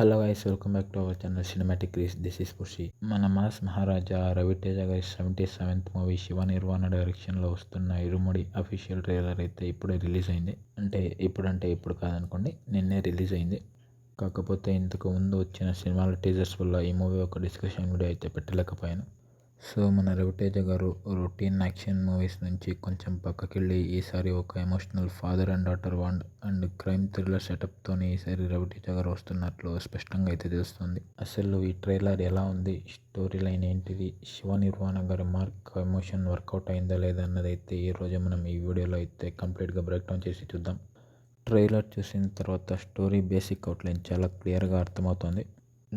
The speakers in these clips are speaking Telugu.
Hello guys, welcome back to our channel cinematic reels. This is Khushi. మన మాస్ మహారాజా రవితేజ గారి 77th మూవీ శివ నిర్వాణ డైరెక్షన్లో వస్తున్న ఇరుముడి అఫీషియల్ ట్రైలర్ అయితే ఇప్పుడే రిలీజ్ అయింది. ఇప్పుడు కాదనుకోండి, నిన్నే రిలీజ్ అయింది. కాకపోతే ఇంతకు ముందు వచ్చిన సినిమాల టీజర్స్ వల్ల ఈ మూవీ ఒక డిస్కషన్ వీడియో అయితే పెట్టలేకపోయాను. సో మన రవితేజ గారు రొటీన్ యాక్షన్ మూవీస్ నుంచి కొంచెం పక్కకెళ్ళి ఈసారి ఒక emotional father and daughter bond and crime thriller సెటప్తోని ఈసారి రవితేజ గారు వస్తున్నట్లు స్పష్టంగా అయితే తెలుస్తుంది. అసలు ఈ ట్రైలర్ ఎలా ఉంది, స్టోరీ లైన్ ఏంటిది, శివ నిర్వాణ గారి మార్క్ ఎమోషన్ వర్కౌట్ అయిందా లేదా అన్నది అయితే ఈరోజు మనం ఈ వీడియోలో అయితే కంప్లీట్గా బ్రేక్ డౌన్ చేసి చూద్దాం. ట్రైలర్ చూసిన తర్వాత స్టోరీ బేసిక్ అవుట్లైన్ చాలా క్లియర్గా అర్థమవుతుంది.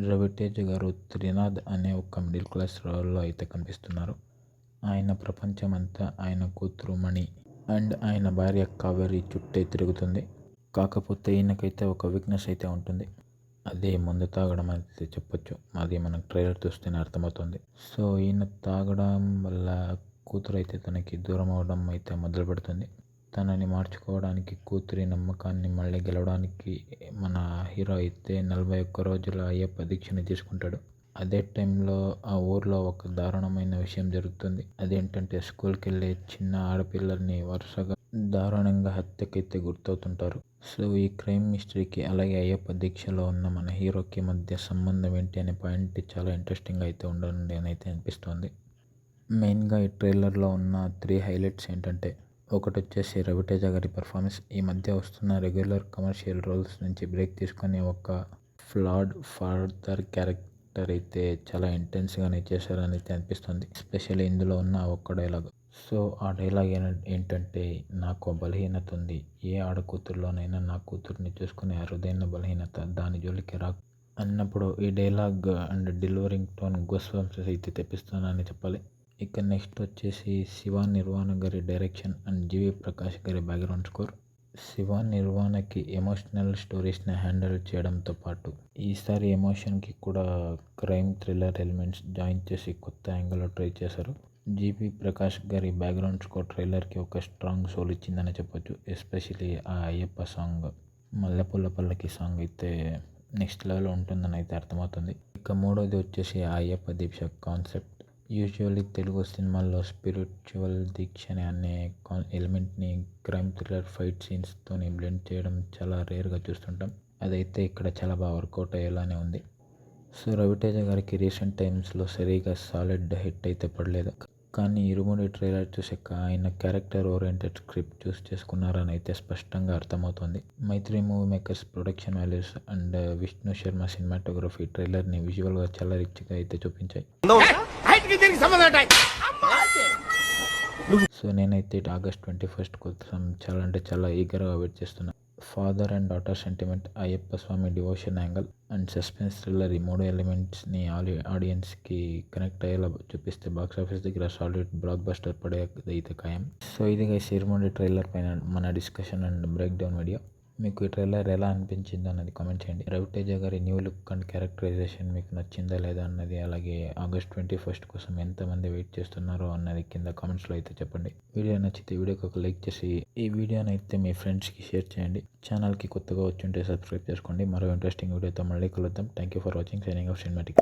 రవితేజ గారు త్రినాథ్ అనే ఒక మిడిల్ క్లాస్ రోల్లో అయితే కనిపిస్తున్నారు. ఆయన ప్రపంచమంతా ఆయన కూతురు మణి అండ్ ఆయన భార్య కావేరి చుట్టే తిరుగుతుంది. కాకపోతే ఈయనకైతే ఒక వీక్నెస్ అయితే ఉంటుంది. అదే మందు తాగడం అయితే చెప్పొచ్చు. అది మనకు ట్రైలర్ చూస్తేనే అర్థమవుతుంది. సో ఈయన తాగడం వల్ల కూతురు అయితే తనకి దూరం అవడం అయితే మొదలు పెడుతుంది. తనని మార్చుకోవడానికి, కూతురి నమ్మకాన్ని మళ్ళీ గెలవడానికి మన హీరో అయితే 41 రోజుల అయ్యప్ప దీక్షని తీసుకుంటాడు. అదే టైంలో ఆ ఊర్లో ఒక దారుణమైన విషయం జరుగుతుంది. అదేంటంటే స్కూల్కి వెళ్ళే చిన్న ఆడపిల్లల్ని వరుసగా దారుణంగా హత్యకైతే గుర్తవుతుంటారు. సో ఈ క్రైమ్ మిస్టరీకి అలాగే అయ్యప్ప దీక్షలో ఉన్న మన హీరోకి మధ్య సంబంధం ఏంటి అనే పాయింట్ చాలా ఇంట్రెస్టింగ్గా అయితే ఉండండి అని అయితే అనిపిస్తుంది. మెయిన్గా ఈ ట్రైలర్లో ఉన్న 3 హైలైట్స్ ఏంటంటే, ఒకటి వచ్చేసి రవితేజ గారి పర్ఫార్మెన్స్. ఈ మధ్య వస్తున్న రెగ్యులర్ కమర్షియల్ రోల్స్ నుంచి బ్రేక్ తీసుకొని ఒక ఫ్లాడ్ ఫాదర్ క్యారెక్టర్ అయితే చాలా ఇంటెన్స్గానే చేశారని అయితే అనిపిస్తుంది. ఎస్పెషల్లీ ఇందులో ఉన్న ఒక్క డైలాగ్. సో ఆ డైలాగ్ ఏంటంటే, నాకు బలహీనత ఉంది, ఏ ఆడకూతురులోనైనా నా కూతుర్ని చూసుకునే అరుదైన బలహీనత, దాని జోలికి రా అన్నప్పుడు ఈ dialogue and delivering tone goosebumps అయితే తెప్పిస్తున్నానని చెప్పాలి. ఇక నెక్స్ట్ వచ్చేసి శివ నిర్వాణ గారి డైరెక్షన్ అండ్ జీవి ప్రకాష్ గారి బ్యాక్గ్రౌండ్ స్కోర్. శివ నిర్వాణకి ఎమోషనల్ స్టోరీస్ని హ్యాండిల్ చేయడంతో పాటు ఈసారి ఎమోషన్కి కూడా క్రైమ్ థ్రిల్లర్ ఎలిమెంట్స్ జాయిన్ చేసి కొత్త యాంగిల్లో ట్రై చేశారు. జీవి ప్రకాష్ గారి బ్యాక్గ్రౌండ్ స్కోర్ ట్రైలర్కి ఒక స్ట్రాంగ్ సోల్ ఇచ్చిందని చెప్పొచ్చు. ఎస్పెషలీ ఆ అయ్యప్ప సాంగ్, మల్లెపూల పల్లకి సాంగ్ అయితే నెక్స్ట్ లెవెల్ ఉంటుందని అయితే అర్థమవుతుంది. ఇక మూడోది వచ్చేసి ఆ అయ్యప్ప దీక్ష కాన్సెప్ట్. యూజువల్లీ తెలుగు సినిమాల్లో స్పిరిచువల్ దీక్ష అనే ఎలిమెంట్ని క్రైమ్ థ్రిల్లర్ ఫైట్ సీన్స్తోని బ్లెండ్ చేయడం చాలా రేర్గా చూస్తుంటాం. అదైతే ఇక్కడ చాలా బాగా వర్కౌట్ అయ్యేలానే ఉంది. సో రవితేజ గారికి రీసెంట్ టైమ్స్లో సరిగా సాలిడ్ హిట్ అయితే పడలేదు. కానీ ఇరుముడి ట్రైలర్ చూసాక ఆయన క్యారెక్టర్ ఓరియంటెడ్ స్క్రిప్ట్ చూస్ చేసుకున్నారని అయితే స్పష్టంగా అర్థమవుతుంది. Mythri movie makers production values and Vishnu Sharma cinematography ట్రైలర్ని విజువల్గా చాలా రిచ్గా అయితే చూపించాయి. సో నేనైతే ఆగస్ట్ 21 కోసం చాలా ఈగర్గా వెయిట్ చేస్తున్నా. Father and daughter sentiment, Ayyappa Swamy devotion angle and suspense thriller, ఈ 3 ఎలిమెంట్స్ని ఆడియన్స్కి కనెక్ట్ అయ్యేలా చూపిస్తే బాక్సాఫీస్ దగ్గర సాలిడ్ బ్లాక్ బస్టర్ పడేది అయితే ఖాయం. సో ఇది గైస్ ఇరుముడి ట్రైలర్ పైన మన discussion and break down video. మీకు ఈ ట్రైలర్ ఎలా అనిపించిందో అన్నది కామెంట్ చేయండి. రవితేజ గారి న్యూ లుక్ అండ్ క్యారెక్టరైజేషన్ మీకు నచ్చిందా లేదా అన్నది, అలాగే ఆగస్ట్ 21 కోసం ఎంతమంది వెయిట్ చేస్తున్నారో అన్నది కింద కామెంట్స్లో అయితే చెప్పండి. వీడియో నచ్చితే వీడియోకి ఒక లైక్ చేసి ఈ వీడియోని అయితే మీ ఫ్రెండ్స్కి షేర్ చేయండి. ఛానల్కి కొత్తగా వచ్చి ఉంటే సబ్స్క్రైబ్ చేసుకోండి. మరో ఇంట్రెస్టింగ్ వీడియోతో మళ్ళీ కలుద్దాం. Thank you for watching. Signing off cinematic.